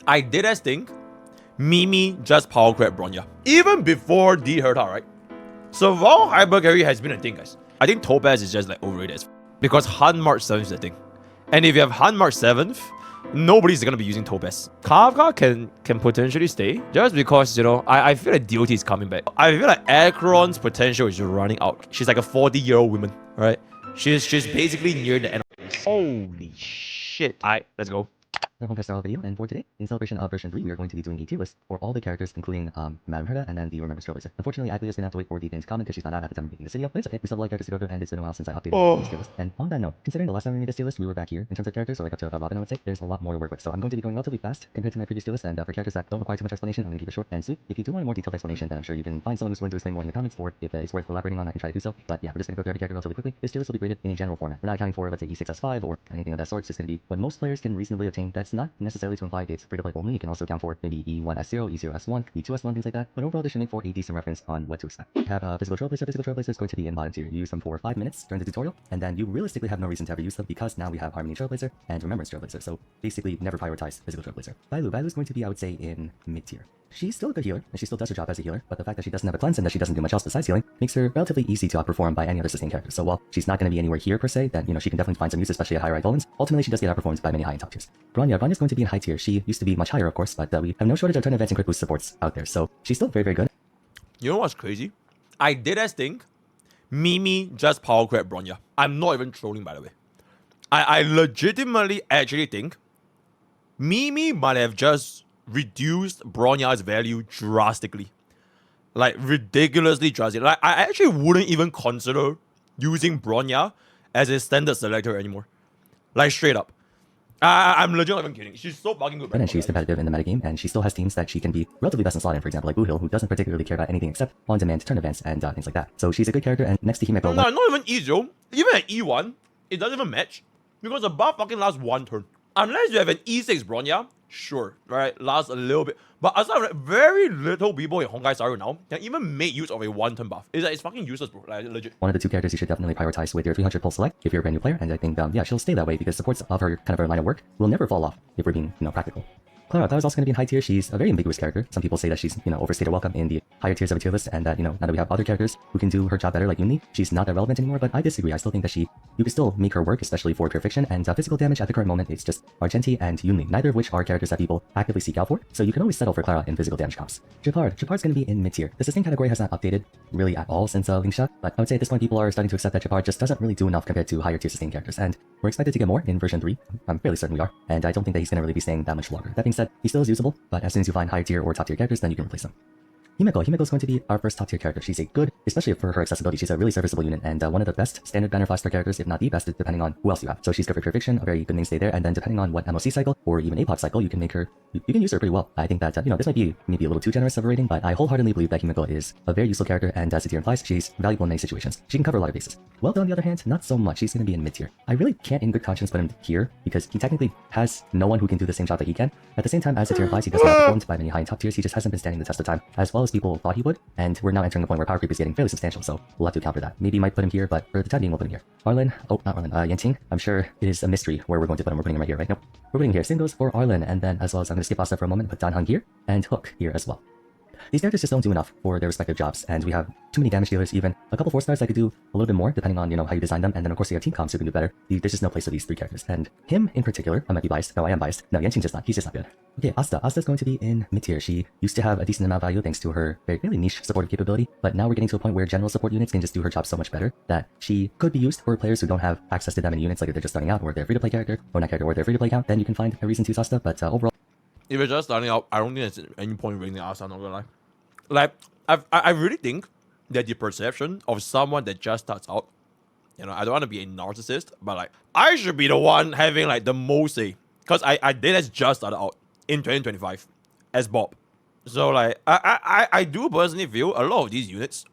I did as think Mimi just power grab Bronya. Even before D hurt her, right? So while hyper carry has been a thing, guys, I think Topaz is just like overrated as because Han March 7th is the thing. And if you have Han March 7th, nobody's gonna be using Topaz. Kafka can potentially stay just because, you know, I feel like DOT is coming back. I feel like Akron's potential is running out. She's like a 40-year-old woman, right? She's basically near the end. Holy shit. Alright, let's go. The Honkaistarrail video, and for today, in celebration of version 3, we are going to be doing a tier list for all the characters, including Madame Herda and then the Remembrance Trailblazer. Unfortunately, Agilia's gonna have to wait for the thing to comment because she's not out at the time of making this video, but it's okay. We still have a lot of characters to go through, and it's been a while since I updated this tier list. And on that note, considering the last time we made this tier list, we were back here in terms of characters, so like up to Robin, I would say, there's a lot more to work with. So I'm going to be going relatively fast compared to my previous tier list, and for characters that don't require too much explanation, I'm gonna keep it short and sweet. If you do want a more detailed explanation, then I'm sure you can find someone who's willing to explain more in the comments, or if it's worth elaborating on, I can try to do so. But yeah, we're just gonna go through every character relatively quickly. This tier list will be graded in a general format. We're not accounting for, let's say, E6S5 or anything of that sort. It's just gonna be what most players can reasonably obtain. That's not necessarily to imply it's free-to-play only. You can also account for maybe E1S0, E0S1, E2S1, things like that. But overall, this should make for a decent reference on what to expect. We have Physical Trailblazer. Physical Trailblazer is going to be in bottom tier. You use them for 5 minutes during the tutorial, and then you realistically have no reason to ever use them because now we have Harmony Trailblazer and Remembrance Trailblazer. So basically, never prioritize Physical Trailblazer. Bailu is going to be, I would say, in mid tier. She's still a good healer, and she still does her job as a healer, but the fact that she doesn't have a cleanse and that she doesn't do much else besides healing makes her relatively easy to outperform by any other sustained character. So while she's not going to be anywhere here per se, then, you know, she can definitely find some use, especially at higher Idolins. Ultimately, she does get outperformed by many high and top tiers. Bronya's going to be in high tier. She used to be much higher, of course, but we have no shortage of turn events and crit boost supports out there, so she's still very, very good. You know what's crazy? I did as think Mimi just power grab Bronya. I'm not even trolling, by the way. I legitimately actually think Mimi might have just reduced Bronya's value drastically. Like, ridiculously drastic. Like, I actually wouldn't even consider using Bronya as a standard selector anymore. Like, straight up. I'm legit not even kidding. She's so fucking good. And she's competitive in the metagame, and she still has teams that she can be relatively best in slot in, for example, like Wuthering, who doesn't particularly care about anything except on-demand turn events and things like that. So she's a good character, and next to Himeko... No, not even Ezio. Even at E1, it doesn't even match. Because the buff fucking lasts 1 turn. Unless you have an E6 Bronya, sure, right? Lasts a little bit. But aside from that, very little people in Honkai Star now can even make use of a 1-turn buff. It's fucking useless, bro. Like, legit. One of the 2 characters you should definitely prioritize with your 300 pulse select if you're a brand new player, and I think, yeah, she'll stay that way because supports of her kind of her line of work will never fall off if we're being, you know, practical. Clara's also going to be in high tier. She's a very ambiguous character. Some people say that she's, you know, overstayed her welcome in the higher tiers of a tier list, and that, you know, now that we have other characters who can do her job better, like Yunli, she's not that relevant anymore, but I disagree. I still think that you can still make her work, especially for pure fiction, and physical damage at the current moment, it's just Argenti and Yunli, neither of which are characters that people actively seek out for, so you can always settle for Clara in physical damage comps. Gepard's going to be in mid tier. The sustain category has not updated really at all since Linkshot, but I would say at this point people are starting to accept that Gepard just doesn't really do enough compared to higher tier sustain characters, and we're expected to get more in version 3. I'm fairly certain we are, and I don't think that he's going to really be staying that much longer. That being said, he still is usable, but as soon as you find higher tier or top tier characters, then you can replace them. Himeko's going to be our first top tier character. She's a good, especially for her accessibility, she's a really serviceable unit, and one of the best standard banner 5-star characters, if not the best, depending on who else you have. So she's good for pure fiction, a very good mainstay there, and then depending on what MOC cycle or even APOC cycle, you can make her, you can use her pretty well. I think that, you know, this might be maybe a little too generous of a rating, but I wholeheartedly believe that Himeko is a very useful character, and as the tier implies, she's valuable in many situations. She can cover a lot of bases. Welta, on the other hand, not so much. She's going to be in mid tier. I really can't in good conscience put him here, because he technically has no one who can do the same job that he can. At the same time, as the tier implies, he doesn't outperformed by many high and top tiers. He just hasn't been standing the test of time as well as people thought he would, and we're now entering the point where power creep is getting fairly substantial, so we'll have to account for that. Maybe might put him here, but for the time being, we'll put him here. Arlen, Yanting, I'm sure it is a mystery where we're going to put him. We're putting him right here, right? Nope. We're putting him here. Same goes for Arlen, and then as well as I'm going to skip Asta for a moment, put Dan Hung here, and Hook here as well. These characters just don't do enough for their respective jobs, and we have too many damage dealers, even a couple 4-stars that could do a little bit more, depending on, you know, how you design them, and then of course you have team comps who can do better. There's just no place for these 3 characters, and him in particular, I might be biased. No, I am biased. No, Yenching's just not. He's just not good. Okay, Asta's going to be in mid-tier. She used to have a decent amount of value thanks to her very niche supportive capability, but now we're getting to a point where general support units can just do her job so much better that she could be used for players who don't have access to that many units, like if they're just starting out, or they're free-to-play character, or not character, or they're free-to-play account, then you can find a reason to use Asta, but overall... If you're just starting out, I don't think there's any point rating Asta, I'm not gonna lie. Like, I really think that the perception of someone that just starts out, you know, I don't want to be a narcissist, but like, I should be the one having like the most say, because I did as just started out in 2025 as Bob. So like, I do personally feel a lot of these units,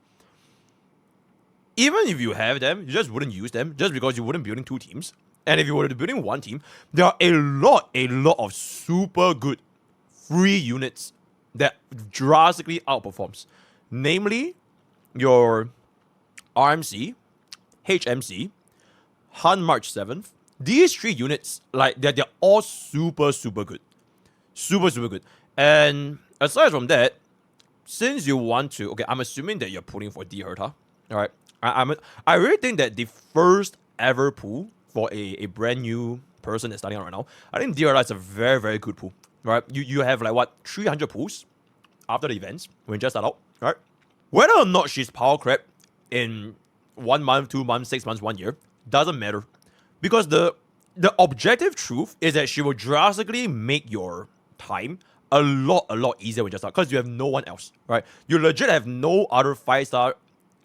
even if you have them, you just wouldn't use them just because you wouldn't building 2 teams. And if you were building 1 team, there are a lot of super good free units that drastically outperforms. Namely, your RMC, HMC, Han March 7th. These 3 units, like, they're all super good. Super, super good. And aside from that, since you want to, okay, I'm assuming that you're pulling for D Herta. All right. I really think that the first ever pull for a brand new person that's starting out right now, I think D Herta is a very, very good pull. Right? You have like what, 300 pulls after the events when you just start out, right? Whether or not she's power crap in 1 month, 2 months, 6 months, 1 year, doesn't matter. Because the objective truth is that she will drastically make your time a lot easier when you just start. Because you have no one else, right? You legit have no other 5-star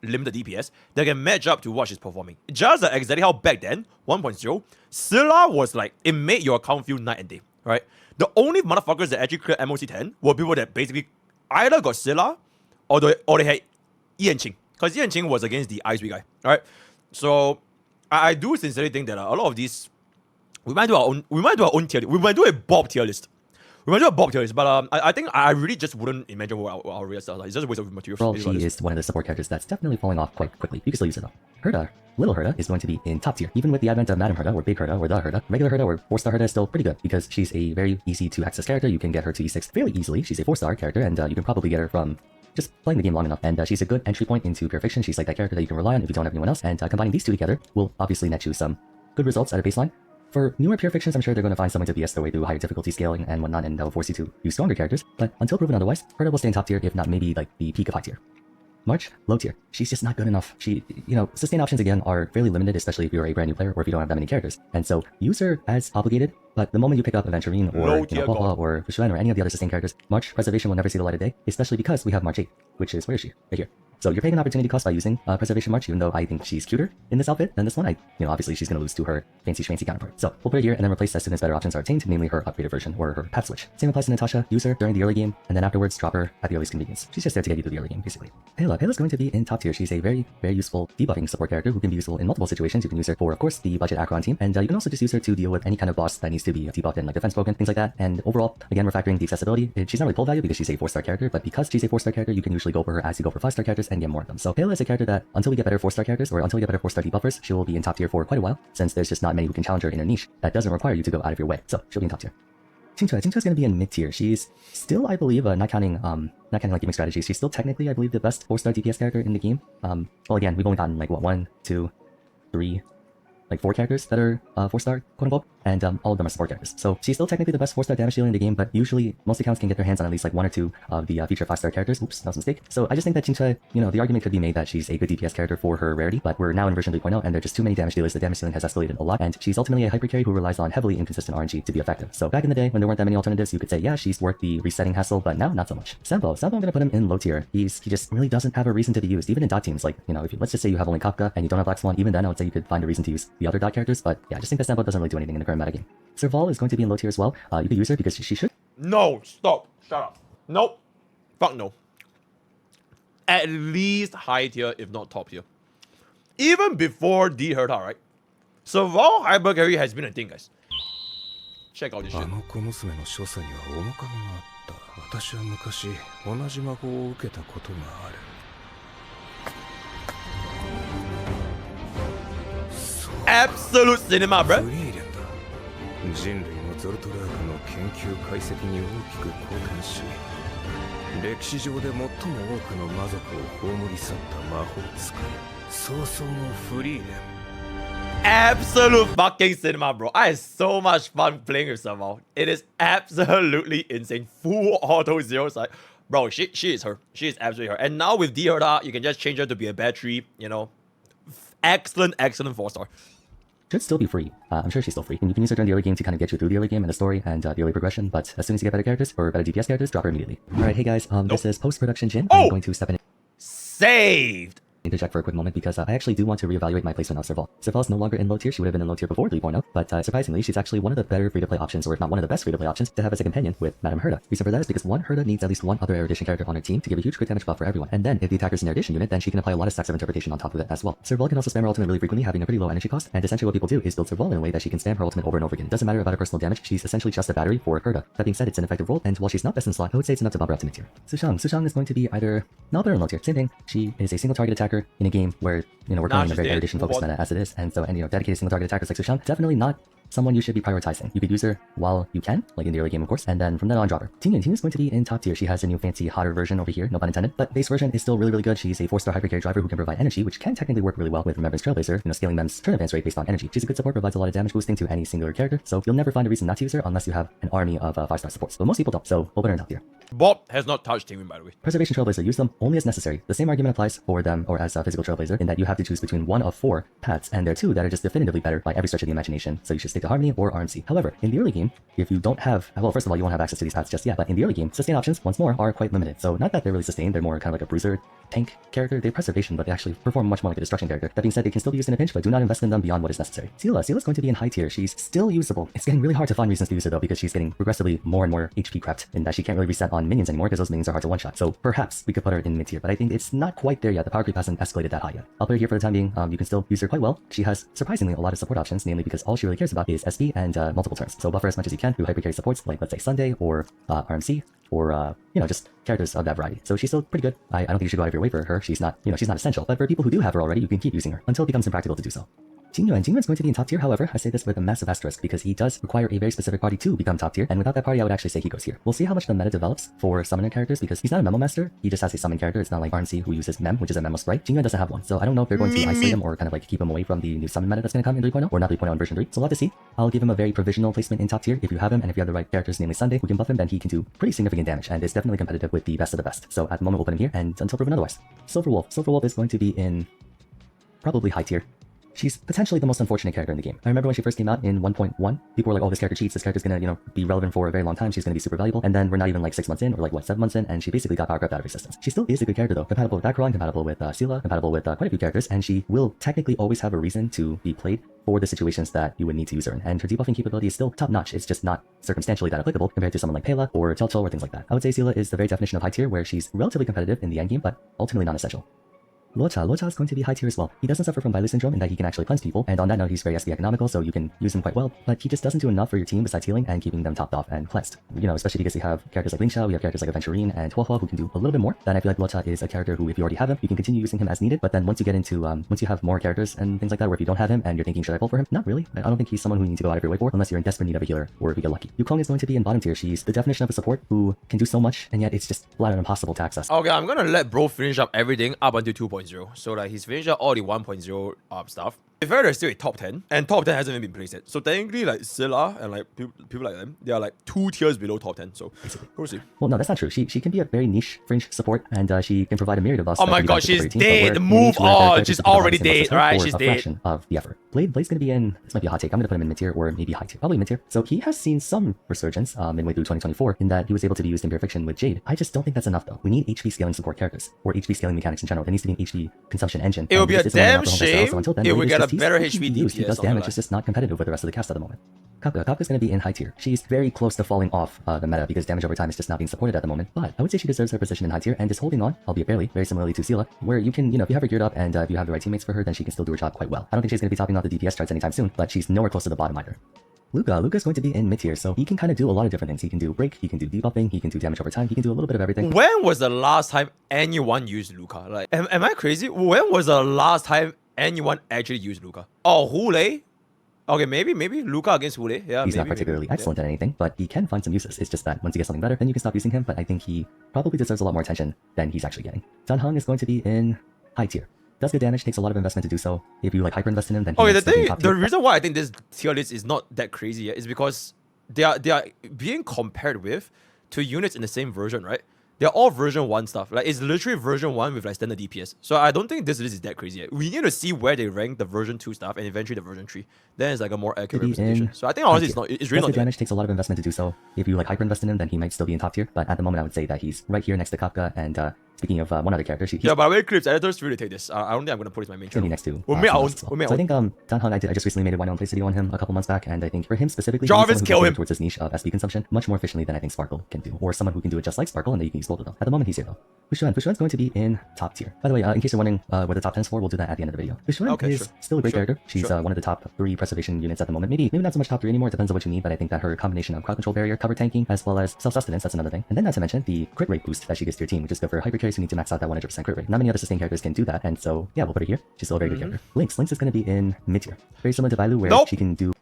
limited DPS that can match up to what she's performing. Just like exactly how back then, 1.0, Scylla was like, it made your account feel night and day, right? The only motherfuckers that actually cleared MOC 10 were people that basically either got Scylla or they had Ian Ching. Because Ian Ching was against the Ice guy, right? So I do sincerely think that a lot of these, we might do our own tier list. We might do a Bob tier list. But I think I really just wouldn't imagine what our real stars are. It's just a waste of material. Overall, she is one of the support characters that's definitely falling off quite quickly. You can still use her though. Herta, Little Herta, is going to be in top tier. Even with the advent of Madam Herta, or Big Herta, or The Herta, regular Herta, or 4-star Herta is still pretty good because she's a very easy to access character. You can get her to E6 fairly easily. She's a 4-star character, and you can probably get her from just playing the game long enough. And she's a good entry point into pure fiction. She's like that character that you can rely on if you don't have anyone else. And combining these two together will obviously net you some good results at a baseline. For newer pure fictions, I'm sure they're going to find someone to BS their way through higher difficulty scaling and whatnot, and that will force you to use stronger characters. But until proven otherwise, Herta will stay in top tier, if not maybe like the peak of high tier. March, low tier. She's just not good enough. Sustain options again are fairly limited, especially if you're a brand new player or if you don't have that many characters. And so use her as obligated, but the moment you pick up Aventurine or Papa or Future or any of the other sustain characters, March Preservation will never see the light of day, especially because we have March 8, which is, where is she? Right here. So you're paying an opportunity cost by using Preservation March, even though I think she's cuter in this outfit than this one. Obviously she's going to lose to her fancy schmancy counterpart. So we'll put her here and then replace as soon as better options are obtained, namely her upgraded version or her path switch. Same applies to Natasha. Use her during the early game and then afterwards drop her at the earliest convenience. She's just there to get you through the early game, basically. Payla's going to be in top tier. She's a very, very useful debuffing support character who can be useful in multiple situations. You can use her for, of course, the budget Akron team, and you can also just use her to deal with any kind of boss that needs to be debuffed in, like defense broken, things like that. And overall, again, we're factoring the accessibility. She's not really pull value because she's a 4-star character, but because she's a 4-star character, you can usually go for her as you go for 5-star characters and get more of them. So Payla is a character that until we get better 4-star characters or until we get better 4-star debuffers, she will be in top tier for quite a while, since there's just not many who can challenge her in a niche that doesn't require you to go out of your way. So she'll be in top tier. Qingque is going to be in mid tier. She's still, I believe, not counting like gaming strategies, she's still technically, I believe, the best 4-star DPS character in the game. Well, again, we've only gotten like what, 1, 2, 3, like 4 characters that are 4-star, quote unquote, and all of them are support characters. So she's still technically the best 4-star damage dealer in the game, but usually most accounts can get their hands on at least like 1 or 2 of the future 5-star characters. Oops, that was a mistake. So I just think that Qingque, the argument could be made that she's a good DPS character for her rarity, but we're now in version 3.0 and there are just too many damage dealers. The damage dealing has escalated a lot, and she's ultimately a hyper carry who relies on heavily inconsistent RNG to be effective. So back in the day when there weren't that many alternatives, you could say, yeah, she's worth the resetting hassle, but now not so much. Sampo, I'm gonna put him in low tier. He just really doesn't have a reason to be used, even in dot teams. Like, if you, let's just say you have only Kafka and you don't have Black Swan, even then I would say you could find a reason to use the other dot characters, but yeah, I just think that Sampo doesn't really do anything in the current meta game. Serval is going to be in low tier as well. You could use her because she should. No, stop. Shut up. Nope. Fuck no. At least high tier, if not top tier. Even before D Herta, right? Serval hyper carry has been a thing, guys. Check out this shit. 小娘の所作には面影があった。私は昔同じ魔法を受けたことがある。 Absolute cinema, bro. フリーレンだ。人類のゾルトラークの研究解析に大きく貢献し、歴史上で最も多くの魔族を葬り去った魔法使い。早々のフリーレン。 Absolute fucking cinema, bro. I had so much fun playing with Serval. It is absolutely insane. Full auto 0 side. Bro, she is her. She is absolutely her. And now with D Herta, you can just change her to be a battery, Excellent 4-star. Should still be free. I'm sure she's still free. And you can use her during the early game to kind of get you through the early game and the story and the early progression, but as soon as you get better characters or better DPS characters, drop her immediately. Alright, hey guys, this is post-production Jin. I'm going to step in. Saved! Interject for a quick moment because I actually do want to reevaluate my placement on Serval. Serval is no longer in low tier. She would have been in low tier before 3.0, but surprisingly, she's actually one of the better free-to-play options, or if not one of the best free-to-play options, to have as a companion with Madam Herta. Reason for that is because one, Herta needs at least one other erudition character on her team to give a huge crit damage buff for everyone, and then if the attacker's an erudition unit, then she can apply a lot of stacks of interpretation on top of it as well. Serval can also spam her ultimate really frequently, having a pretty low energy cost, and essentially what people do is build Serval in a way that she can spam her ultimate over and over again. It doesn't matter about her personal damage, she's essentially just a battery for Herta. That being said, it's an effective role, and while she's not best in slot, I would say it's enough to bump her up to mid tier. Sushang is going to be either not better or low tier. Same thing. She is a single target attacker in a game where we're playing a very erudition focused meta as it is, and dedicated single target attackers like Sushang definitely not someone you should be prioritizing. You could use her while you can, like in the early game of course, and then from then on drop her. Tingyun's going to be in top tier. She has a new fancy hotter version over here, no pun intended, but base version is still really good. She's a 4-star hypercarry driver who can provide energy, which can technically work really well with Remembrance Trailblazer, scaling them's turn advance rate based on energy. She's a good support, provides a lot of damage boosting to any singular character, so you'll never find a reason not to use her unless you have an army of 5-star supports. But most people don't, so we'll put her in top tier. Bob has not touched Tingyun, by the way. Preservation Trailblazer, use them only as necessary. The same argument applies for them or as a physical Trailblazer in that you have to choose between one of 4 paths, and there are 2 that are just definitively better by every stretch of the imagination, so you should stick to Harmony or RMC. However, in the early game, if you don't have, well, first of all, you won't have access to these paths just yet, but in the early game, sustain options, once more, are quite limited. So not that they're really sustained, they're more kind of like a bruiser tank character. They have preservation, but they actually perform much more like a destruction character. That being said, they can still be used in a pinch, but do not invest in them beyond what is necessary. Seela's going to be in high tier. She's still usable. It's getting really hard to find reasons to use her though, because she's getting progressively more and more HP crept, in that she can't really reset on minions anymore because those minions are hard to one-shot. So perhaps we could put her in mid tier, but I think it's not quite there yet. The power creep hasn't escalated that high yet. I'll put her here for the time being. You can still use her quite well. She has surprisingly a lot of support options, namely because all she really cares about is SP and multiple turns. So buffer as much as you can through hypercarry supports like, let's say, Sunday or RMC, or just characters of that variety. So she's still pretty good. I don't think you should go out of your way for her. She's not, she's not essential, but for people who do have her already, you can keep using her until it becomes impractical to do so. Jingyuan's going to be in top tier, however, I say this with a massive asterisk because he does require a very specific party to become top tier, and without that party I would actually say he goes here. We'll see how much the meta develops for summoner characters because he's not a memo master, he just has a summon character. It's not like RNC who uses mem, which is a memo sprite. Jingyuan doesn't have one, so I don't know if they're going to isolate him or kind of like keep him away from the new summon meta that's going to come in 3.0, or not 3.0 in version 3. So we'll have to see. I'll give him a very provisional placement in top tier if you have him, and if you have the right characters, namely Sunday, who can buff him, then he can do pretty significant damage, and is definitely competitive with the best of the best. So at the moment we'll put him here, and until proven otherwise. Silverwolf is going to be in probably high tier. She's potentially the most unfortunate character in the game. I remember when she first came out in 1.1, people were like, oh, this character cheats, this character's gonna, be relevant for a very long time, she's gonna be super valuable, and then we're not even like 6 months in, or like, 7 months in, and she basically got power crept out of existence. She still is a good character though, compatible with Akron, compatible with Seela, compatible with quite a few characters, and she will technically always have a reason to be played for the situations that you would need to use her in. And her debuffing capability is still top notch, it's just not circumstantially that applicable compared to someone like Pela or Chelchel or things like that. I would say Seela is the very definition of high tier, where she's relatively competitive in the endgame, but ultimately non-essential. Luocha is going to be high tier as well. He doesn't suffer from Bailu syndrome in that he can actually cleanse people, and on that note he's very SP economical, so you can use him quite well, but he just doesn't do enough for your team besides healing and keeping them topped off and cleansed. Especially because we have characters like Lingxiao, we have characters like Aventurine and Huohua who can do a little bit more. Then I feel like Luocha is a character who, if you already have him, you can continue using him as needed, but then once you get into, once you have more characters and things like that, where if you don't have him and you're thinking, should I pull for him? Not really. I don't think he's someone who you need to go out of your way for, unless you're in desperate need of a healer, or if you get lucky. Yukong is going to be in bottom tier. She's the definition of a support who can do so much, and yet it's just flat out impossible to access. Okay, I'm gonna let bro finish up everything up until 2.0, so that he's finished up all the 1.0 stuff. If there's still a top 10, and top 10 hasn't even been placed yet. So technically, like Scylla and like people like them, they are like 2 tiers below top 10. So we'll see. Well, no, that's not true. She can be a very niche fringe support, and she can provide a myriad of us. Oh my god, she's dead. Move on. She's already dead, right? She's dead. Fraction of the effort. Blade's gonna be in. This might be a hot take. I'm gonna put him in mid tier or maybe high tier. Probably mid tier. So he has seen some resurgence midway through 2024 in that he was able to be used in Pure Fiction with Jade. I just don't think that's enough though. We need HP scaling support characters or HP scaling mechanics in general. There needs to be an HP consumption engine. It would be a damn shame if we get a Blade better is HP used. He does damage. like It's just not competitive with the rest of the cast at the moment. Kafka's going to be in high tier. She's very close to falling off the meta because damage over time is just not being supported at the moment. But I would say she deserves her position in high tier and is holding on, albeit barely, very similarly to Seela, where you can, if you have her geared up and if you have the right teammates for her, then she can still do her job quite well. I don't think she's going to be topping off the DPS charts anytime soon, but she's nowhere close to the bottom either. Luca's going to be in mid tier, so he can kind of do a lot of different things. He can do break, he can do debuffing, he can do damage over time, he can do a little bit of everything. When was the last time anyone used Luca? Like, am I crazy? When was the last time anyone actually used Luca? Oh, Hule? Okay, maybe Luca against Hule. Yeah, he's not particularly excellent at anything, but he can find some uses. It's just that once you get something better, then you can stop using him, but I think he probably deserves a lot more attention than he's actually getting. Danheng is going to be in high tier. Does good damage, takes a lot of investment to do so. If you like hyper invest in him, then the reason why I think this tier list is not that crazy is because they are being compared with 2 units in the same version, right? They're all version 1 stuff. Like, it's literally version 1 with like standard DPS. So I don't think this list is that crazy yet. We need to see where they rank the version 2 stuff and eventually the version 3. Then it's like a more accurate representation. So I think honestly it's really not damage, takes a lot of investment to do so. If you like hyper invest in him, then he might still be in top tier. But at the moment I would say that he's right here next to Kafka and speaking of one other character, yeah, by the way, Clips, editors really take this. I don't think I'm going to put it as my main channel. Next to we'll make our own. So I think Danheng, I just recently made a Why No One Plays video on him a couple months back, and I think for him specifically, Jarvis, kill him! Towards his niche of SP consumption much more efficiently than I think Sparkle can do, or someone who can do it just like Sparkle and that you can use both of them. At the moment he's here though. Fushuan's going to be in top tier. By the way, in case you're wondering where the top 10 is for, we'll do that at the end of the video. Fushuan is still a great character. She's one of the top 3 preservation units at the moment. Maybe not so much top 3 anymore, it depends on what you need, but I think that her combination of crowd control barrier, cover tanking, as well as self-sustenance, that's another thing. And then not to mention the crit rate boost that she gives to your team, which is good for hyper carries who need to max out that 100% crit rate. Not many other sustain characters can do that, and so yeah, we'll put her here. She's still a very good character. Lynx is going to be in mid tier. Very similar to Bailu, where she can do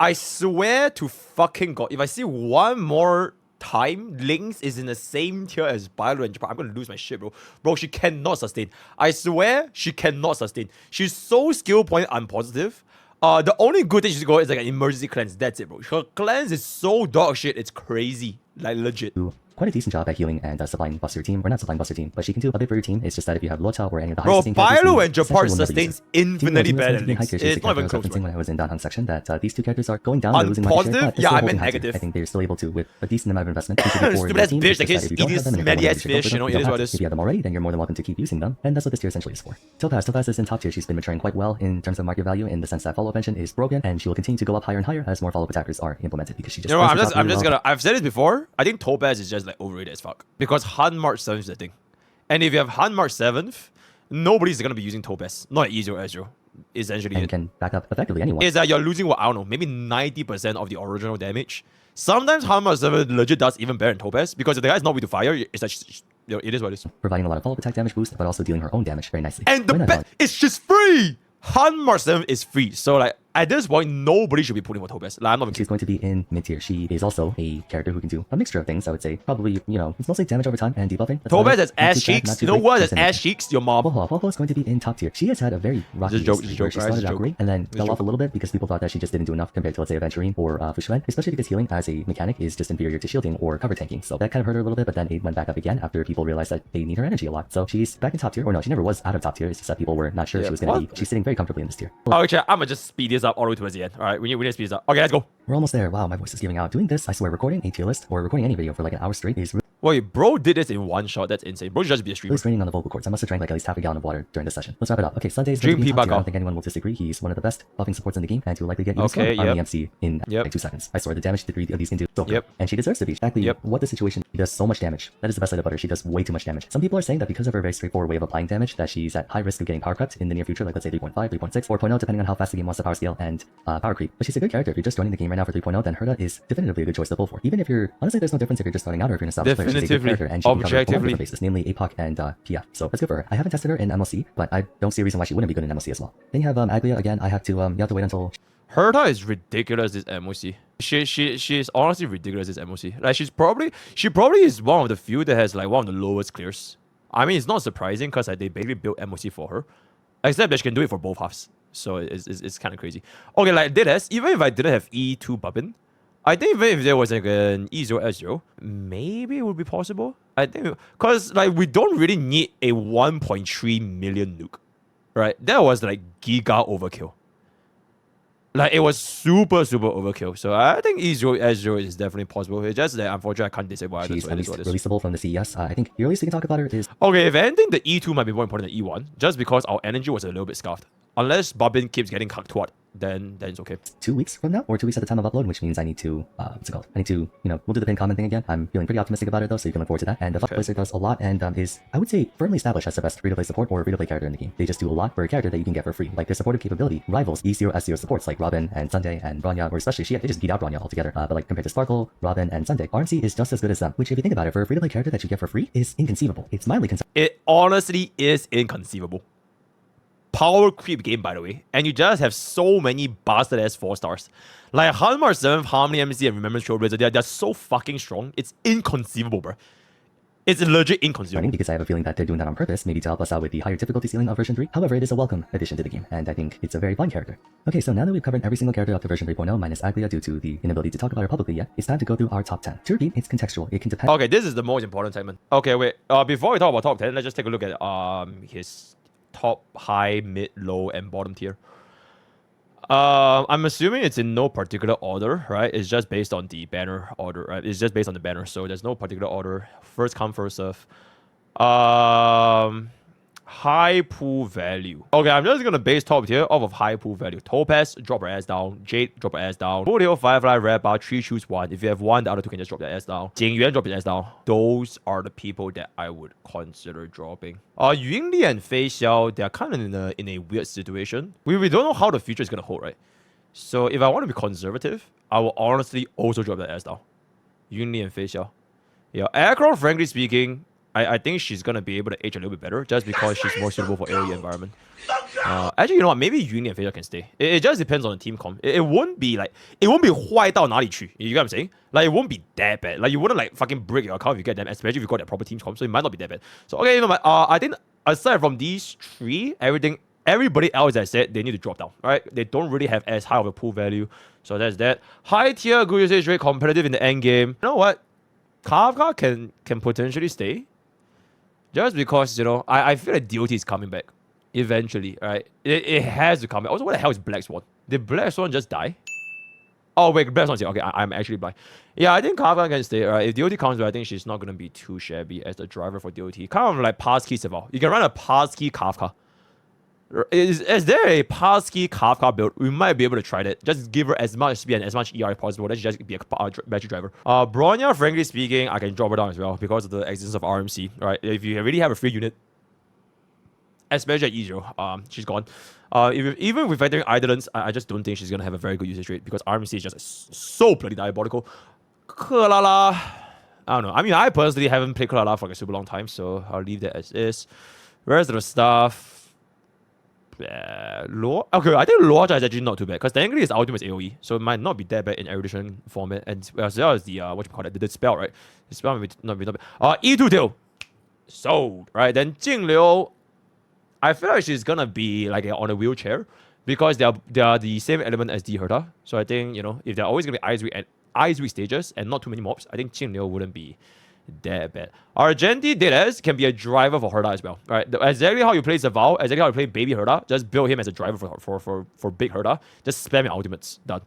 I swear to fucking God, if I see one more time Lynx is in the same tier as Bilo and Japan, I'm gonna lose my shit, bro. Bro, she cannot sustain. I swear she cannot sustain. She's so skill point unpositive. The only good thing she's got is like an emergency cleanse. That's it, bro. Her cleanse is so dog shit, it's crazy. Like legit. Quite a decent job at healing and supplying buffs to your team, or not supplying buffs to your team, but she can do a bit for your team. It's just that if you have Lota or any of the high Bro, sustain characters, Bilo and Japar essentially will never use sustains her. infinitely better than Lynx. It's It's not even close, when bro. I was in Danhang section that these two characters are going down. They're losing market share, Positive? but they're Yeah, still I holding meant high tier. negative. I think they're still able to, with a decent amount of investment, contribute for Stupid their ass team. bitch It's that just can if you eat don't these have them, and if smelly you ass don't have fish, them, you know, you it don't is have what to. it is. If you have them already, then you're more than welcome to keep using them, and that's what this tier essentially is for. Topaz is in top tier. She's been maturing quite well in terms of market value, in the sense that follow-up engine is broken, and she will continue to go up higher and higher as more follow-up attackers are implemented, because she just You know what, runs the top I'm really just well. gonna, I've said this before, I think Topaz is just like overrated as fuck. Because Han March 7th is the thing. And if you have Han March 7th, nobody's gonna be using Topaz. Not easy or Ezreal. Essentially And it. can back up effectively anyone. Is that you're losing what, I don't know, maybe 90% of the original damage. Sometimes Han March 7 legit does even better than Topaz, because if the guy's not weak to fire, it's like, you know, it is what it is. Providing a lot of follow-up attack damage boost, but also dealing her own damage very nicely. And the When I best, thought- it's just free! Han March 7 is free. So like, at this point, nobody should be putting for Topaz. Like, I'm not even She's going to be in mid-tier. She is also a character who can do a mixture of things, I would say. Probably, you know, it's mostly damage over time and debuffing. That's Topaz about it. has Not too ass bad, cheeks. not too You know great. what? She's Has in ass cheeks? Your mom. Woho is going to be in top tier. She has had a very rocky Just joke, history just where joke, she guys, started just out joke. great and then fell joke. off a little bit because people thought that she just didn't do enough compared to, let's say, Aventurine or Fushuan, especially because healing as a mechanic is just inferior to shielding or cover tanking. So that kind of hurt her a little bit, but then it went back up again after people realized that they need her energy a lot. So she's back in top tier, or no, she never was out of top tier. It's just that people were not sure Yeah, she was going to what? be. She's sitting very comfortably in this tier. Oh, actually, I'm gonna just speed this up all the way towards the end. Alright, we need to speed this up. Okay, let's go. We're almost there. Wow, my voice is giving out. Doing this, I swear, recording a tier list or recording any video for like an hour straight is Wait, bro did this in one shot. That's insane. Bro should just be a streamer. really straining on the vocal cords. I must have drank like at least half a gallon of water during this session. Let's wrap it up. Okay, Sunday's Drink going to be pee top tier. back I don't off. think anyone will disagree. He's one of the best buffing supports in the game, and he'll likely get even Okay, on yep. the MC in Yep. like 2 seconds. I swear, the damage the 3 of these can do so good. Yep. And she deserves to be. Exactly Yep. what the situation, she does so much damage. That is the best side about her. She does way too much damage. Some people are saying that because of her very straightforward way of applying damage, that she's at high risk of getting power crept in the near future, like let's say 3.5, 3.6, 4.0, depending on how fast the game wants to power scale and power creep. But she's a good character. If you're just joining the game right now for 3.0, then Herta is definitively a good choice to pull for. Even if you're, honestly, there's no difference if you're just starting out or if you're an established player. She's a good Definitively. character, and she can cover a lot of Objectively. different bases, namely APOC and PF. So that's good for her. I haven't tested her in MLC, but I don't see a reason why she wouldn't be good in MLC as well. Then you have Aglia again. I have to you have to wait until Herta is ridiculous this MOC. She is honestly ridiculous this MOC. Like she probably is one of the few that has like one of the lowest clears. I mean, it's not surprising because like, they basically built MOC for her, except that she can do it for both halves. So it's kind of crazy. Okay, like this, even if I didn't have E2 Bubbin, I think even if there was like an E0 S0, maybe it would be possible. I think because like we don't really need a 1.3 million nuke, right? That was like giga overkill. Like, it was super overkill. So I think E0 S0 is definitely possible. It's just that unfortunately I can't disable either. she's So at it is least what it is. releasable from the CES. I think the earliest we can talk about her is Okay, if anything, the E2 might be more important than E1, just because our energy was a little bit scuffed. Unless Bobbin keeps getting cucked twat, then it's okay. 2 weeks from now, or 2 weeks at the time of upload, which means I need to, what's it called? I need to, we'll do the pin comment thing again. I'm feeling pretty optimistic about it though, so you can look forward to that. And the Okay. Blazer does a lot and is, I would say, firmly established as the best free-to-play support or free-to-play character in the game. They just do a lot for a character that you can get for free. Like, their supportive capability rivals E0, S0 supports like Robin and Sunday and Bronya, or especially they just beat out Bronya altogether. But like, compared to Sparkle, Robin, and Sunday, RNC is just as good as them, which if you think about it, for a free-to-play character that you get for free is inconceivable. It's mildly conceivable. It honestly is inconceivable. Power creep game, by the way, and you just have so many bastard ass 4 stars. Like Hanmar 7, Harmony MC, and Remembrance Trailblazer, they're so fucking strong. It's inconceivable, bro. It's legit inconceivable. Because I have a feeling that they're doing that on purpose, maybe to help us out with the higher difficulty ceiling of version 3. However, it is a welcome addition to the game, and I think it's a very fun character. Okay, so now that we've covered every single character up to version 3.0 minus Aglia due to the inability to talk about her publicly yet, it's time to go through our top 10. To repeat, it's contextual. It can depend. Okay, this is the most important segment. Okay, wait. Before we talk about top 10, let's just take a look at his top, high, mid, low, and bottom tier. I'm assuming it's in no particular order, right? It's just based on the banner order, right? It's just based on the banner, so there's no particular order. First come, first serve. High pool value. Okay, I'm just gonna base top tier off of high pool value. Topaz, drop her ass down. Jade, drop her ass down. Foothill, Firefly, Red Bar, 3 choose 1. If you have 1, the other 2 can just drop their ass down. Jingyuan, drop his ass down. Those are the people that I would consider dropping. Yunli and Fei Xiao, they're kind of in a weird situation. We don't know how the future is gonna hold, right? So if I want to be conservative, I will honestly also drop their ass down. Yunli and Fei Xiao. Yeah, Aggro, frankly speaking, I think she's gonna be able to age a little bit better just because she's more suitable for AoE environment. Actually, you know what? Maybe Uni and Phaser can stay. It just depends on the team comp. It won't be like it won't be 坏到哪里去. You get what I'm saying? Like it won't be that bad. Like you wouldn't like fucking break your account if you get them, especially if you got that proper team comp. So it might not be that bad. So okay, you know what? I think aside from these three, everybody else I said they need to drop down. Right? They don't really have as high of a pool value. So that's that. High tier, good usage rate, competitive in the end game. You know what? Kafka can potentially stay. Just because, you know, I feel like DOT is coming back. Eventually, right? It has to come back. Also, what the hell is Black Swan? Did Black Swan just die? Oh, wait, Black Swan's here. Okay, I'm actually blind. Yeah, I think Kafka can stay, right? If DOT comes back, I think she's not going to be too shabby as the driver for DOT. Kind of like passkey Seval. You can run a passkey Kafka. Is there a passkey Kafka build? We might be able to try that. Just give her as much speed and as much ER as possible. Let's just be a battery driver. Bronya, frankly speaking, I can drop her down as well because of the existence of RMC. Right? If you already have a free unit, especially at E0, she's gone. Even with veteran Idolence, I just don't think she's gonna have a very good usage rate because RMC is just so bloody diabolical. Kulala, I don't know. I mean, I personally haven't played Kulala for like a super long time, so I'll leave that as is. Rest of the stuff. Okay, I think Loja is actually not too bad because technically its ultimate is AoE, so it might not be that bad in erudition format, and as well as the what you call it, the spell, right? The spell might not be bad. E2 tail sold, right? Then Jingliu, I feel like she's gonna be like on a wheelchair because they are the same element as the Herta. So I think, you know, if they're always gonna be eyes weak stages and not too many mobs, I think Jingliu wouldn't be that bad. Argenti Diles can be a driver for Herta as well, right? Exactly how you play Zaval, exactly how you play Baby Herta, just build him as a driver for Big Herta. Just spam your ultimates. Done.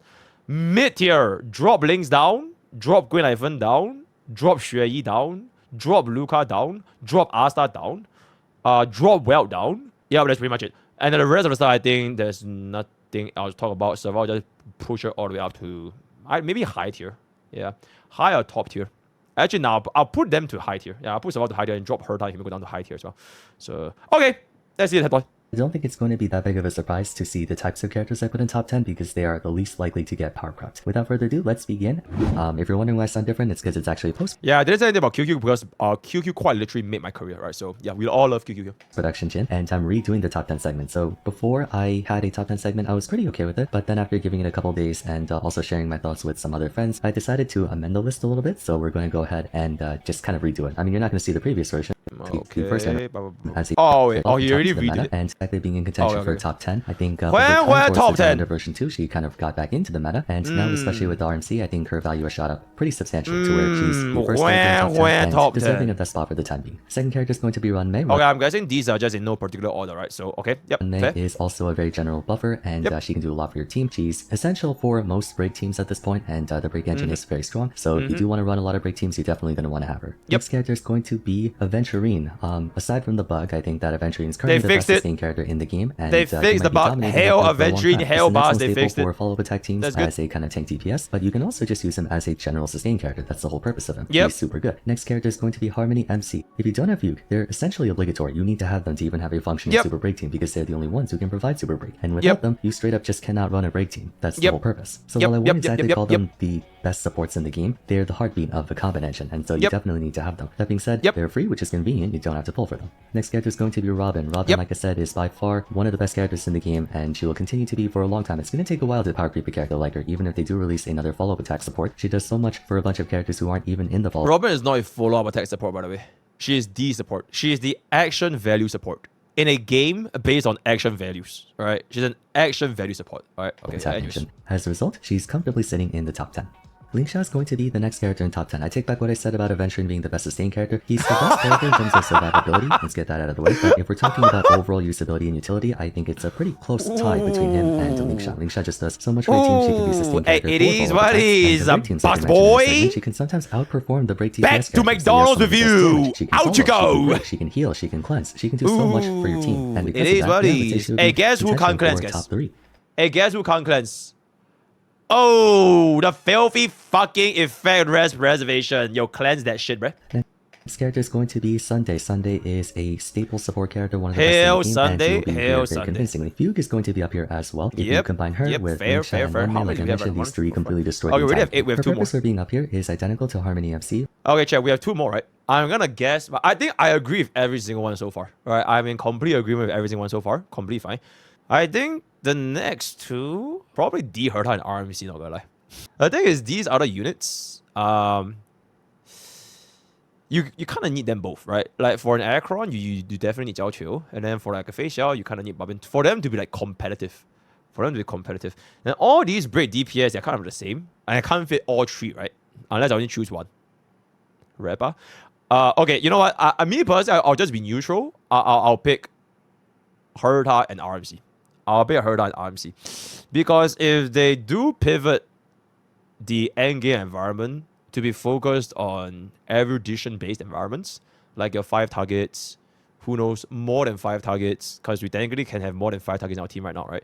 Mid tier, drop Links down, drop Gwen Ivan down, drop Xueyi down, drop Luca down, drop Asta down, drop Welt down. Yeah, but that's pretty much it. And then the rest of the stuff, I think there's nothing else to talk about. So I'll just push her all the way up to maybe high tier. Yeah, high or top tier. Actually, now I'll put them to high tier. Yeah, I'll put Saval to high tier and drop her down. He will go down to high tier as well. So, okay. That's it, headboy. I don't think it's going to be that big of a surprise to see the types of characters I put in top 10 because they are the least likely to get power crept. Without further ado, let's begin. If you're wondering why I sound different, it's because it's actually a post. Yeah, I didn't say anything about QQ because QQ quite literally made my career, right? So yeah, we all love QQ. Production Chin, and I'm redoing the top 10 segment. So before I had a top 10 segment, I was pretty okay with it, but then after giving it a couple days and also sharing my thoughts with some other friends, I decided to amend the list a little bit. So we're going to go ahead and just kind of redo it. I mean, you're not going to see the previous version. Okay. The first one has a you already redid it? And exactly being in contention for top 10. I think top 10 under version 2, she kind of got back into the meta, and now especially with the RMC, I think her value has shot up pretty substantially to where she's the first top 10 and deserving of that spot for the time being. Second character is going to be Run Mei. Okay, I'm guessing these are just in no particular order, right? So okay, yep. Run Mei is also a very general buffer, and she can do a lot for your team. She's essential for most break teams at this point, and the break engine is very strong. So if you do want to run a lot of break teams, you're definitely going to want to have her. Next character is going to be Aventurine. Aside from the bug, I think that Aventurine is currently the best sustained character in the game, and they fixed the bug. Hail Aventurine, hail boss, they fixed it. For follow-up attack teams as a kind of tank DPS, but you can also just use him as a general sustain character. That's the whole purpose of him. He's super good. Next character is going to be Harmony MC. If you don't have Fugue, they're essentially obligatory. You need to have them to even have a functioning super break team because they're the only ones who can provide super break. And without them, you straight up just cannot run a break team. That's the whole purpose. So while I wouldn't exactly call them the best supports in the game, they're the heartbeat of the combat engine, and so you definitely need to have them. That being said, they're free, which is convenient. You don't have to pull for them. Next character is going to be Robin. Robin, like I said, is by far one of the best characters in the game, and she will continue to be for a long time. It's going to take a while to power creep a character like her, even if they do release another follow-up attack support. She does so much for a bunch of characters who aren't even in the follow-up. Robin is not a follow-up attack support, by the way. She is the support. She is the action value support. In a game based on action values, alright? She's an action value support, alright? Okay, as a result, she's comfortably sitting in the top 10. Lingsha is going to be the next character in top 10. I take back what I said about Aventurine being the best sustained character. He's the best character in terms of survivability. Let's get that out of the way. But if we're talking about overall usability and utility, I think it's a pretty close tie between him and Lingsha. Lingsha just does so much for a team. She can be a sustained character. It is what it is, box boy. She can sometimes outperform the break team. Back to McDonald's with you. Out you go. She can heal. She can cleanse. She can do so much for your team. And it is what it is. Hey, guess who can't cleanse, guys? Hey, guess who can't cleanse? Oh, the filthy fucking effect reservation. Yo, cleanse that shit, bruh. This character is going to be Sunday. Sunday is a staple support character, one of the best in the game, Sunday, and very convincingly. Fugue is going to be up here as well. If you combine her with Lingsha and Run Mei, like I mentioned, these three completely destroy the we have 2 more. The purpose for being up here is identical to Harmony MC. Okay, chat, we have 2 more, right? I'm gonna guess, but I think I agree with every single one so far. Right? I'm in complete agreement with every single one so far. Completely fine. I think the next two probably D Herta and RMC. Not gonna lie. The thing is, these other units, you kind of need them both, right? Like for an Aircron, you definitely need Jiao Qiu, and then for like a Facial, you kind of need Babin for them to be like competitive. For them to be competitive, and all these break DPS, they're kind of the same, and I can't fit all three, right? Unless I only choose one. Rapper. Okay, you know what? Me personally, I'll just be neutral. I'll pick Herta and RMC. I'll pick Herta and RMC. Because if they do pivot the endgame environment to be focused on erudition-based environments, like your 5 targets, who knows, more than 5 targets, because we technically can have more than 5 targets in our team right now, right?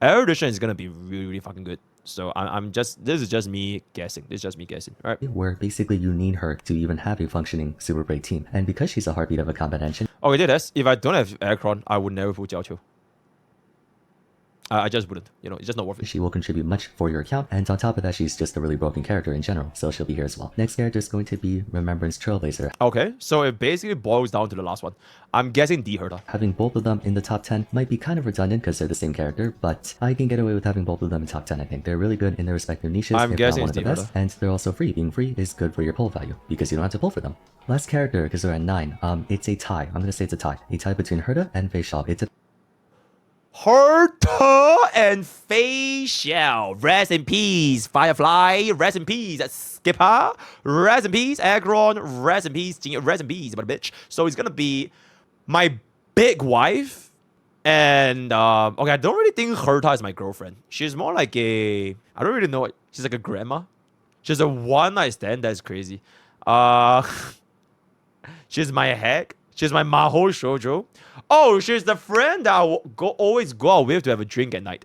Erudition is going to be really, really fucking good. So this is just me guessing. Right? Where basically you need her to even have a functioning Super Break team. And because she's a heartbeat of a combat engine. Okay, this. If I don't have Aircron, I would never put Jiao Qiu. I just wouldn't. You know, it's just not worth it. She will contribute much for your account, and on top of that, she's just a really broken character in general, so she'll be here as well. Next character is going to be Remembrance Trailblazer. Okay, so it basically boils down to the last one. I'm guessing D Herta. Having both of them in the top 10 might be kind of redundant because they're the same character, but I can get away with having both of them in top 10, I think. They're really good in their respective niches, I'm guessing one of the best, and they're also free. Being free is good for your pull value, because you don't have to pull for them. Last character, because they're at 9, it's a tie. I'm gonna say it's a tie. A tie between Herta and Facial. It's a Herta and Facial. Rest in peace, Firefly. Rest in peace, Skipper. Rest in peace, Aggron. Rest in peace, rest in peace, but a bitch. So it's gonna be my big wife. And okay, I don't really think Herta is my girlfriend. She's more like a, I don't really know. She's like a grandma. She's a one night stand. That's crazy. She's my hack. She's my Maho Shoujo. Oh, she's the friend that I always go out with to have a drink at night.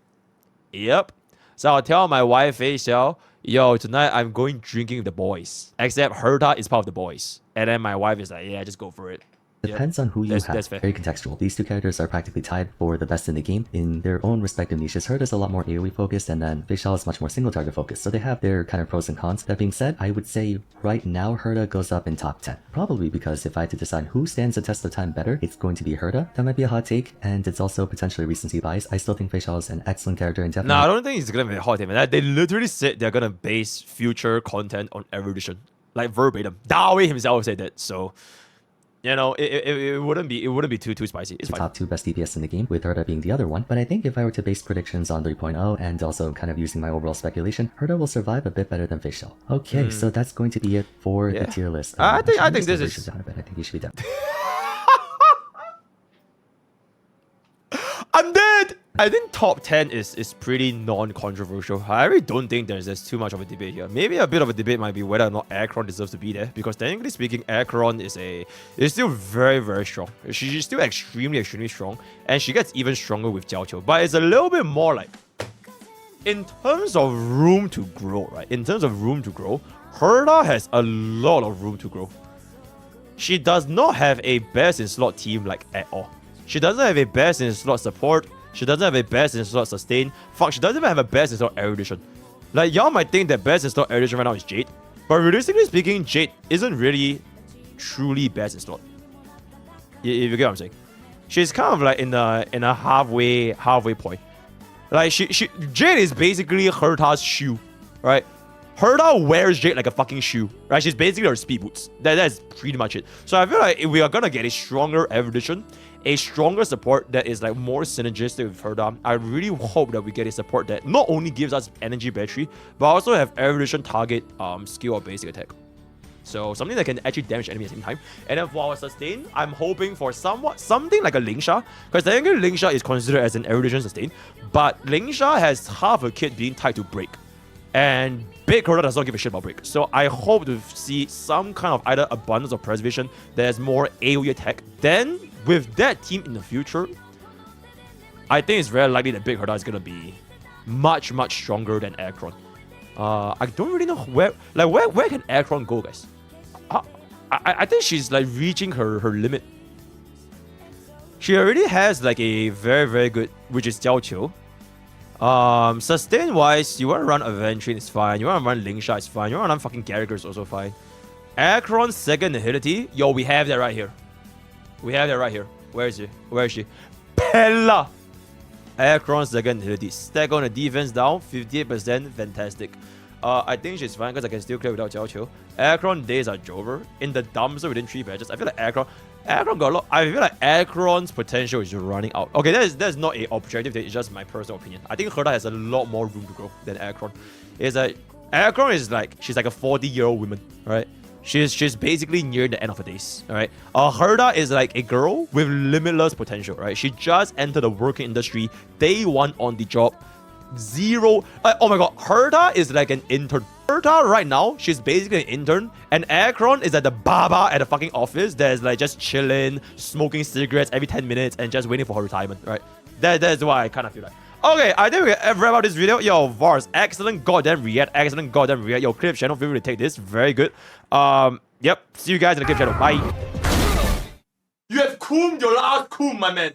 Yep. So I'll tell my wife, Facial, yo, tonight I'm going drinking with the boys. Except Herta is part of the boys. And then my wife is like, yeah, just go for it. Depends on who you have. That's fair. Very contextual. These two characters are practically tied for the best in the game in their own respective niches. Herta is a lot more AoE focused, and then Facial is much more single target focused. So they have their kind of pros and cons. That being said, I would say right now Herta goes up in top 10. Probably because if I had to decide who stands the test of time better, it's going to be Herta. That might be a hot take, and it's also potentially recency bias. I still think Facial is an excellent character and definitely. No, I don't think it's gonna be a hot take, man. They literally said they're gonna base future content on erudition, like verbatim. Dawi himself said that, so. You know, it wouldn't be too spicy. It's fine. Top 2 best DPS in the game, with Herta being the other one. But I think if I were to base predictions on 3.0 and also kind of using my overall speculation, Herta will survive a bit better than Facial. Okay, so that's going to be it for the tier list. I think this is. Down a bit. I think you should be done. I'm dead. I think top 10 is pretty non-controversial. I really don't think there's too much of a debate here. Maybe a bit of a debate might be whether or not Aircron deserves to be there, because technically speaking, Aircron is still very, very strong. She's still extremely strong, and she gets even stronger with Jiao Qiu. But it's a little bit more like, in terms of room to grow, right? In terms of room to grow, Herta has a lot of room to grow. She does not have a best in slot team like at all. She doesn't have a best in slot support. She doesn't have a best in slot sustain. Fuck, she doesn't even have a best in slot erudition. Like, y'all might think that best in slot erudition right now is Jade, but realistically speaking, Jade isn't really truly best in slot. If you get what I'm saying. She's kind of like in a halfway point. Like Jade is basically Herta's shoe, right? Herta wears Jade like a fucking shoe, right? She's basically her speed boots. That's pretty much it. So I feel like if we are gonna get a stronger erudition, a stronger support that is like more synergistic with Herta, I really hope that we get a support that not only gives us energy battery, but also have erudition target skill or basic attack. So something that can actually damage enemy at the same time. And then for our sustain, I'm hoping for something like a Lingsha, because technically Lingsha is considered as an erudition sustain, but Lingsha has half a kit being tied to break. And Big Herta does not give a shit about break. So I hope to see some kind of either abundance or preservation that has more AoE attack. Then with that team in the future, I think it's very likely that Big Herta is gonna be much stronger than Aircron. I don't really know where can Aircron go, guys. I think she's like reaching her limit. She already has like a very good, which is Jiao Qiu. Sustain wise, you want to run Aventry, it's fine. You want to run Lingsha, it's fine. You want to run fucking Gallagher, is also fine. Akron's second ability. Yo, we have that right here. We have that right here. Where is she? Where is she? Pella! Akron's second ability. Stack on the defense down. 58%. Fantastic. I think she's fine because I can still clear without Jiao Qiu. Akron days are over. In the dumpster within 3 patches. I feel like Akron got a lot. I feel like Akron's potential is running out. Okay, that's not a objective thing. It's just my personal opinion. I think Herta has a lot more room to grow than Akron. It's like Akron is like she's like a 40-year-old woman, right? She's basically near the end of her days, alright? Herta is like a girl with limitless potential, right? She just entered the working industry, day 1 on the job, 0. Oh my god, Herta is like an intern. Herta right now, she's basically an intern, and Akron is like the baba at the fucking office that is like just chilling, smoking cigarettes every 10 minutes and just waiting for her retirement, right? That's what I kind of feel like. Okay, I think we can wrap up this video. Yo, VARS, excellent goddamn react. Yo, clip channel, feel free to take this. Very good. Yep, see you guys in the clip channel. Bye. You have cooled your last cool, my man.